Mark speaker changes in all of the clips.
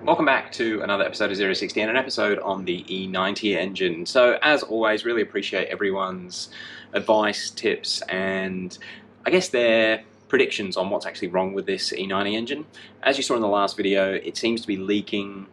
Speaker 1: Welcome back to another episode of 060 and an episode on the E90 engine. So as always, really appreciate everyone's advice, tips, and I guess their predictions on what's actually wrong with this E90 engine. As you saw in the last video, it seems to be leaking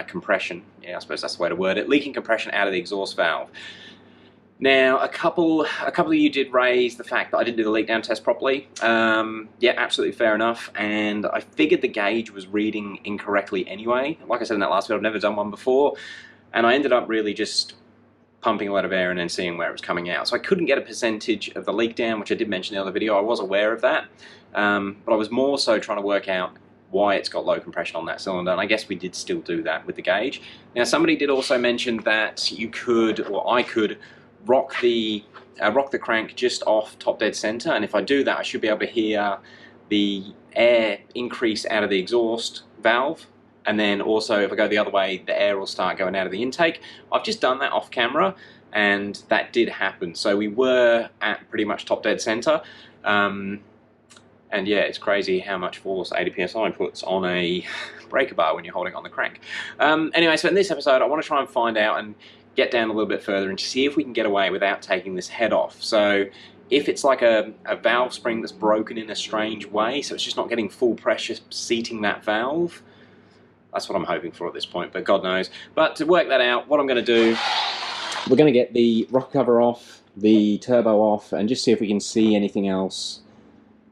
Speaker 1: compression. Yeah, I suppose that's the way to word it. Leaking compression out of the exhaust valve. Now, a couple of you did raise the fact that I didn't do the leak down test properly. Yeah, absolutely fair enough. And I figured the gauge was reading incorrectly anyway. Like I said in that last video, I've never done one before. And I ended up really just pumping a lot of air and then seeing where it was coming out. So I couldn't get a percentage of the leak down, which I did mention in the other video. I was aware of that. But I was more so trying to work out why it's got low compression on that cylinder, and I guess we did still do that with the gauge. Now, somebody did also mention that you could, or I could, rock the crank just off top dead center, and if I do that I should be able to hear the air increase out of the exhaust valve, and then also if I go the other way the air will start going out of the intake. I've just done that off camera and that did happen, so we were at pretty much top dead center. And yeah, it's crazy how much force 80 psi puts on a breaker bar when you're holding on the crank. Anyway, so in this episode I want to try and find out and get down a little bit further and see if we can get away without taking this head off. So if it's like a valve spring that's broken in a strange way, so it's just not getting full pressure seating that valve, that's what I'm hoping for at this point, but God knows. But to work that out, what I'm going to do, we're going to get the rocker cover off, the turbo off, and just see if we can see anything else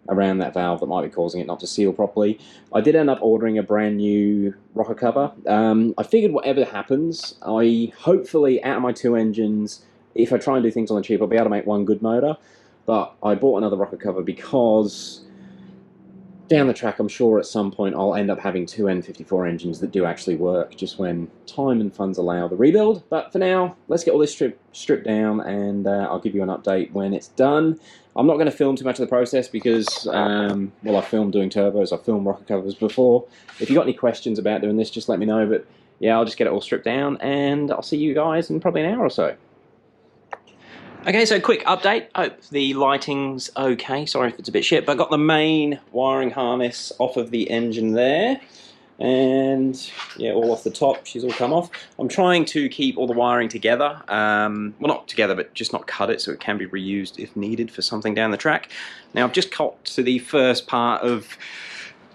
Speaker 1: around that valve that might be causing it not to seal properly. I did end up ordering a brand new rocker cover. I figured whatever happens, hopefully out of my two engines, if I try and do things on the cheap, I'll be able to make one good motor. But I bought another rocker cover because down the track I'm sure at some point I'll end up having two N54 engines that do actually work, just when time and funds allow the rebuild. But for now, let's get all this stripped down, and I'll give you an update when it's done. I'm not going to film too much of the process because, well, I filmed doing turbos, I've filmed rocker covers before. If you've got any questions about doing this, just let me know. But yeah, I'll just get it all stripped down and I'll see you guys in probably an hour or so. Okay, so quick update. Hope the lighting's okay. Sorry if it's a bit shit, but I got the main wiring harness off of the engine there. And yeah, all off the top, she's all come off. I'm trying to keep all the wiring together. Well, not together, but just not cut it so it can be reused if needed for something down the track. Now, I've just got to the first part of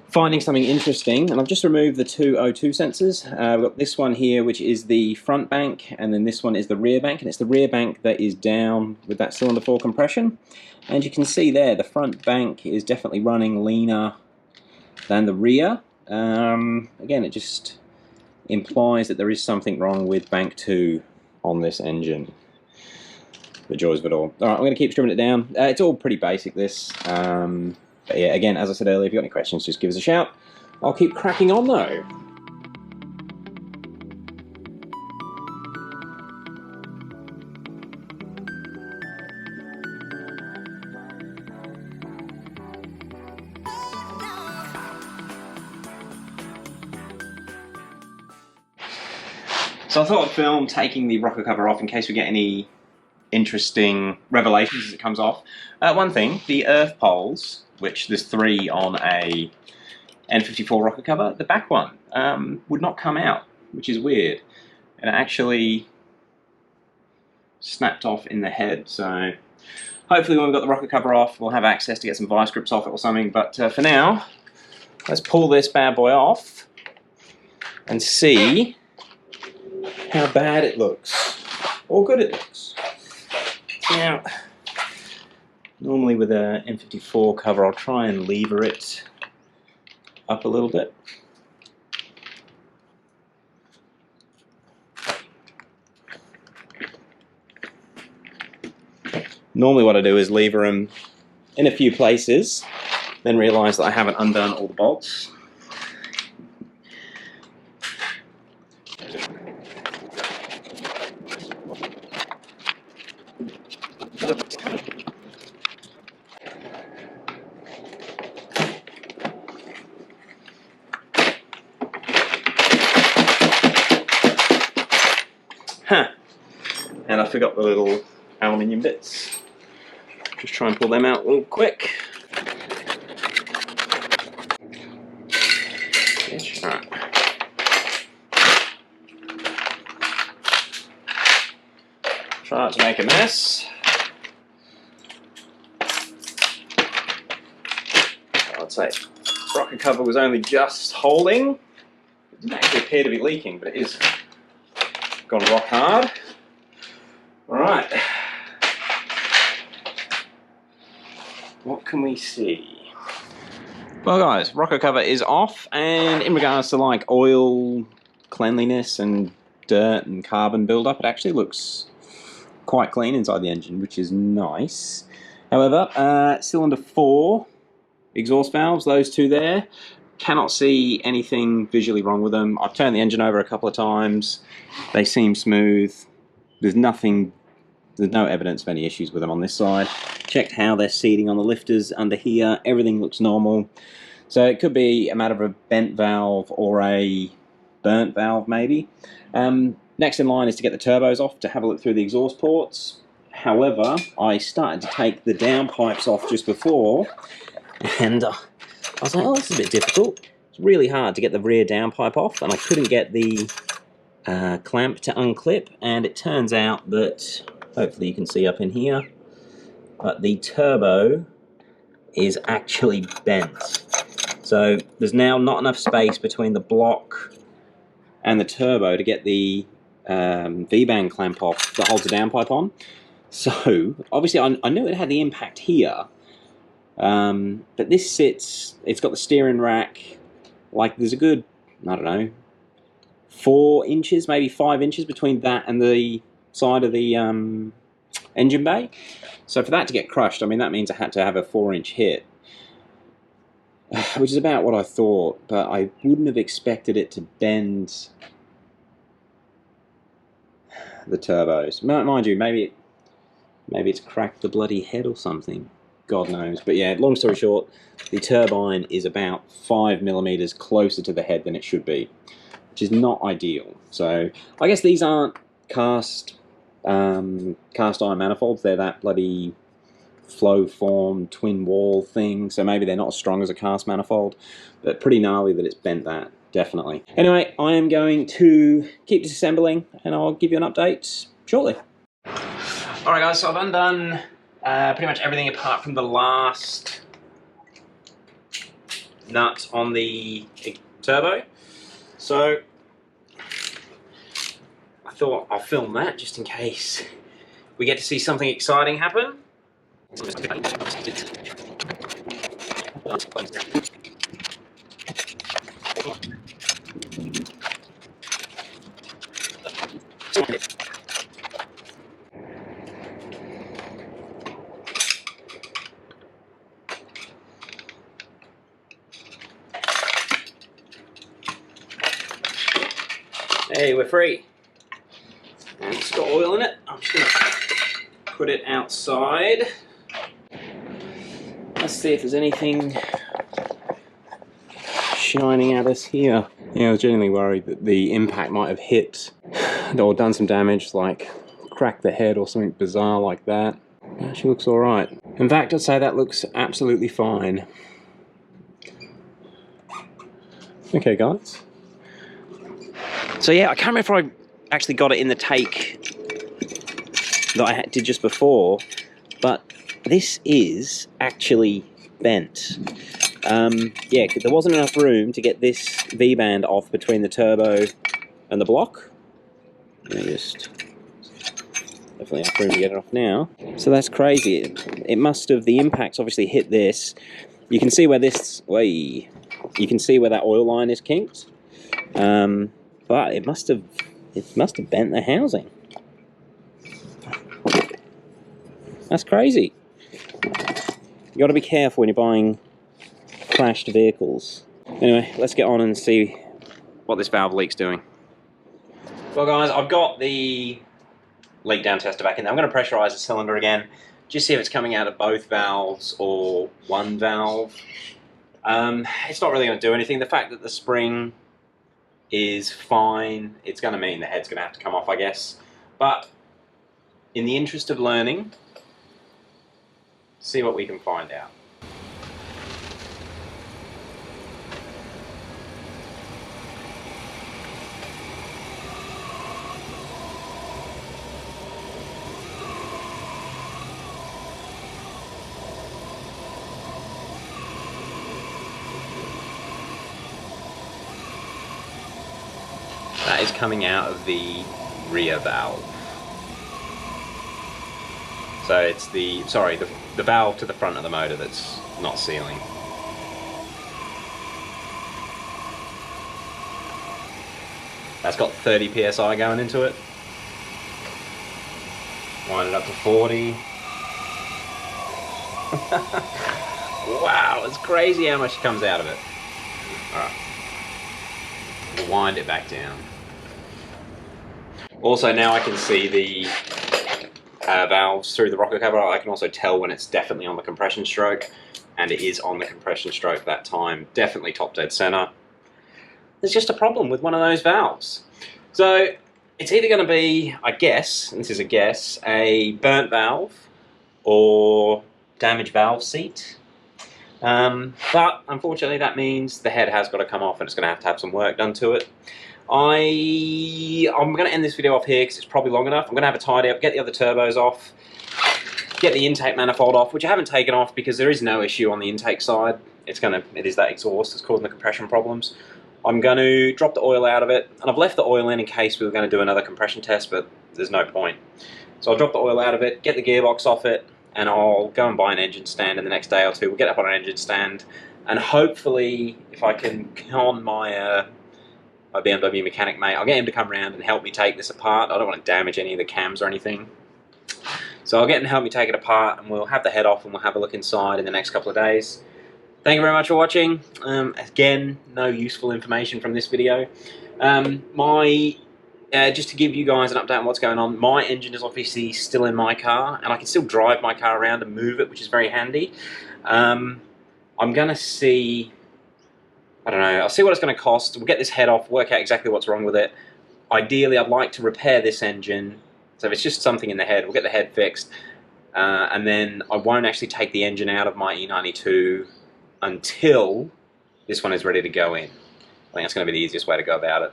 Speaker 1: finding something interesting, and I've just removed the two O2 sensors. We've got this one here, which is the front bank, and then this one is the rear bank, and it's the rear bank that is down with that cylinder 4 compression. And you can see there, the front bank is definitely running leaner than the rear. Again, it just implies that there is something wrong with bank 2 on this engine. The joys of it all. Alright, I'm going to keep stripping it down. It's all pretty basic, this. But yeah, again, as I said earlier, if you've got any questions, just give us a shout. I'll keep cracking on though. So I thought I'd film taking the rocker cover off in case we get any interesting revelations as it comes off. One thing, the earth poles, which there's 3 on a N54 rocker cover, the back one would not come out, which is weird. And it actually snapped off in the head, so hopefully when we've got the rocker cover off we'll have access to get some vice grips off it or something. But for now, let's pull this bad boy off and see how bad it looks, or good it looks. Now, normally with a N54 cover I'll try and lever it up a little bit. Normally what I do is lever them in a few places, then realise that I haven't undone all the bolts. And I forgot the little aluminium bits. Just try and pull them out real quick. Alright. Try not to make a mess. I'd say rocker cover was only just holding. It didn't actually appear to be leaking, but it is gone rock hard. Alright. What can we see? Well guys, rocker cover is off, and in regards to like oil, cleanliness and dirt and carbon buildup, it actually looks quite clean inside the engine, which is nice. However, cylinder 4 exhaust valves, those two there, cannot see anything visually wrong with them. I've turned the engine over a couple of times. They seem smooth. There's no evidence of any issues with them on this side. Checked how they're seating on the lifters under here. Everything looks normal. So it could be a matter of a bent valve or a burnt valve maybe. Next in line is to get the turbos off to have a look through the exhaust ports. However, I started to take the downpipes off just before, and I was like, oh, this is a bit difficult. It's really hard to get the rear downpipe off, and I couldn't get the clamp to unclip, and it turns out that, hopefully you can see up in here, but the turbo is actually bent. So there's now not enough space between the block and the turbo to get the V-band clamp off that holds the downpipe on. So obviously I knew it had the impact here, but this sits, it's got the steering rack, like there's a good, I don't know, 4 inches, maybe 5 inches between that and the side of the engine bay. So for that to get crushed, I mean, that means I had to have a 4-inch hit, which is about what I thought, but I wouldn't have expected it to bend the turbos. Mind you, maybe it's cracked the bloody head or something. God knows. But yeah, long story short, the turbine is about 5mm closer to the head than it should be, which is not ideal. So I guess these aren't cast iron manifolds. They're that bloody flow form twin wall thing, so maybe they're not as strong as a cast manifold, but pretty gnarly that it's bent that, definitely. Anyway, I am going to keep disassembling and I'll give you an update shortly. Alright guys, so I've undone pretty much everything apart from the last nut on the turbo. So I thought I'll film that just in case we get to see something exciting happen. Hey, we're free. And it's got oil in it. I'm just going to put it outside. Let's see if there's anything shining at us here. Yeah, I was genuinely worried that the impact might have hit or done some damage, like cracked the head or something bizarre like that. It actually looks alright. In fact, I'd say that looks absolutely fine. Okay, guys. So yeah, I can't remember if I actually got it in the take that I did just before, but this is actually bent. Yeah, there wasn't enough room to get this V-band off between the turbo and the block. Let me just, definitely enough room to get it off now. So that's crazy. It must have, the impacts obviously hit this. You can see where this, you can see where that oil line is kinked. But it must have bent the housing. That's crazy. You got to be careful when you're buying crashed vehicles. Anyway, let's get on and see what this valve leak's doing. Well guys, I've got the leak down tester back in there. I'm going to pressurize the cylinder again, just see if it's coming out of both valves or one valve. It's not really going to do anything. The fact that the spring is fine, it's going to mean the head's going to have to come off, I guess. But in the interest of learning, see what we can find out. That is coming out of the rear valve. So it's the valve to the front of the motor that's not sealing. That's got 30 psi going into it. Wind it up to 40. Wow, it's crazy how much comes out of it. Alright. We'll wind it back down. Also, now I can see the valves through the rocker cover. I can also tell when it's definitely on the compression stroke, and it is on the compression stroke that time. Definitely top dead center. There's just a problem with one of those valves. So it's either going to be, I guess, and this is a guess, a burnt valve or damaged valve seat. But unfortunately that means the head has got to come off and it's going to have some work done to it. I'm going to end this video off here because it's probably long enough. I'm going to have a tidy up, get the other turbos off, get the intake manifold off, which I haven't taken off because there is no issue on the intake side. It is that exhaust that's causing the compression problems. I'm going to drop the oil out of it, and I've left the oil in case we were going to do another compression test, but there's no point. So I'll drop the oil out of it, get the gearbox off it, and I'll go and buy an engine stand in the next day or two. We'll get up on an engine stand, and hopefully, if I can con my BMW mechanic mate, I'll get him to come around and help me take this apart. I don't want to damage any of the cams or anything. So I'll get him to help me take it apart, and we'll have the head off and we'll have a look inside in the next couple of days. Thank you very much for watching. Again, no useful information from this video. Just to give you guys an update on what's going on, my engine is obviously still in my car, and I can still drive my car around and move it, which is very handy. I'm going to see, I don't know, I'll see what it's going to cost. We'll get this head off, work out exactly what's wrong with it. Ideally, I'd like to repair this engine. So if it's just something in the head, we'll get the head fixed. And then I won't actually take the engine out of my E92 until this one is ready to go in. I think that's going to be the easiest way to go about it.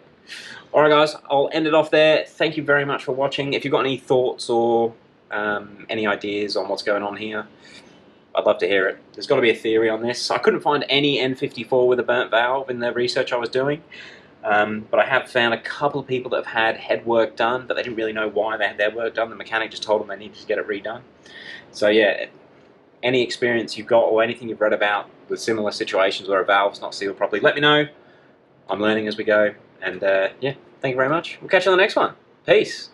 Speaker 1: Alright guys, I'll end it off there. Thank you very much for watching. If you've got any thoughts or any ideas on what's going on here, I'd love to hear it. There's got to be a theory on this. I couldn't find any N54 with a burnt valve in the research I was doing, but I have found a couple of people that have had head work done, but they didn't really know why they had their work done. The mechanic just told them they needed to get it redone. So yeah, any experience you've got or anything you've read about with similar situations where a valve's not sealed properly, let me know. I'm learning as we go. And yeah, thank you very much. We'll catch you on the next one. Peace.